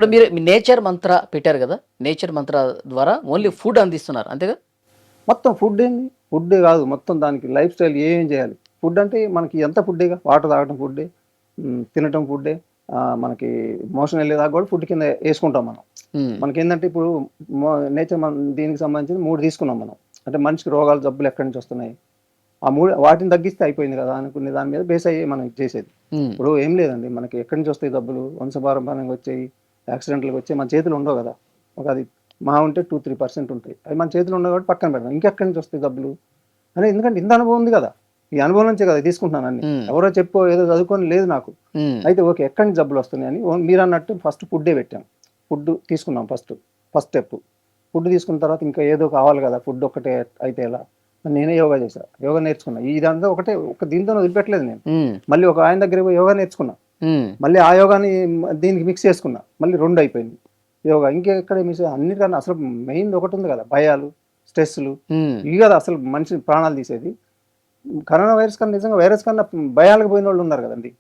ఇప్పుడు మీరు మీ నేచర్ మంత్ర పెట్టారు కదా! నేచర్ మంత్ర ద్వారా ఓన్లీ ఫుడ్ అందిస్తున్నారు. అంతేగా? మొత్తం ఫుడ్ ఏంది? ఫుడ్డే కాదు మొత్తం దానికి లైఫ్ స్టైల్ ఏం చేయాలి? ఫుడ్ అంటే మనకి ఎంత ఫుడ్డేగా. వాటర్ తాగటం ఫుడ్డే, తినటం ఫుడ్డే. మనకి మోషన్ వెళ్ళేదాకా కూడా ఫుడ్ కింద యేసుకుంటాం మనం. హ్మ్. మనకేందంటే ఇప్పుడు నేచర్ దీనికి సంబంధించి 3 తీసుకున్నాం మనం. అంటే మనిషికి రోగాలు, జబ్బులు ఎక్కడి నుంచి వస్తున్నాయి? ఆ 3 వాటిని తగ్గిస్తే అయిపోయింది కదా అనుకునే దాని మీద బేస్ అయ్యి మనం ఇది చేసేది. హ్మ్. ఇప్పుడు ఏం లేదండి, మనకి ఎక్కడి నుంచి వస్తాయి జబ్బులు? వంశపారంపర్యంగా వచ్చాయి, యాక్సిడెంట్‌లుగా వచ్చాయి. మన చేతిలో ఉండవు కదా! ఒక అది మహా ఉంటే 2, 3% ఉంటాయి. అవి మన చేతిలో ఉండవు కాబట్టి పక్కన పెడదాం. ఇంకెక్కడి నుంచి వస్తాయి జబ్బులు? అని, ఎందుకంటే ఇంత అనుభవం ఉంది కదా! ఈ అనుభవం నుంచే కదా తీసుకుంటున్నాను అన్నీ. హ్మ్. ఎవరో చెప్పో ఏదో చదువుకొని లేదు నాకు. హ్మ్. అయితే ఓకే, ఎక్కడి నుంచి జబ్బులు వస్తున్నాయని మీరన్నట్టు ఫస్ట్ ఫుడ్డే పెట్టాం. ఫుడ్ తీసుకున్నాం ఫస్ట్ స్టెప్. ఫుడ్ తీసుకున్న తర్వాత ఇంకా ఏదో కావాలి కదా! ఫుడ్ ఒక్కటే అయితే ఎలా? నేనే యోగా చేశా. యోగా నేర్చుకున్నా. ఇదంతా ఒకటే దీంతోనే వదిలిపెట్టలేదు నేను. హ్మ్. మళ్ళీ ఒక ఆయన దగ్గరికి పోయి యోగా నేర్చుకున్నా. హ్మ్. మళ్ళీ ఆ యోగాని దీనికి మిక్స్ చేసుకున్నా. మళ్ళీ 2 అయిపోయింది యోగా. ఇంకెక్కడ మిస్ అన్నిటికన్నా అసలు మెయిన్‌ది ఒకటుంది కదా! భయాలు, స్ట్రెస్‌లు, హ్మ్. ఇవి కదా అసలు మనిషి ప్రాణాలు తీసేది. కరోనా వైరస్ కన్నా నిజంగా వైరస్ కన్నా భయాలకు పోయినోళ్ళు ఉన్నారు కదండీ!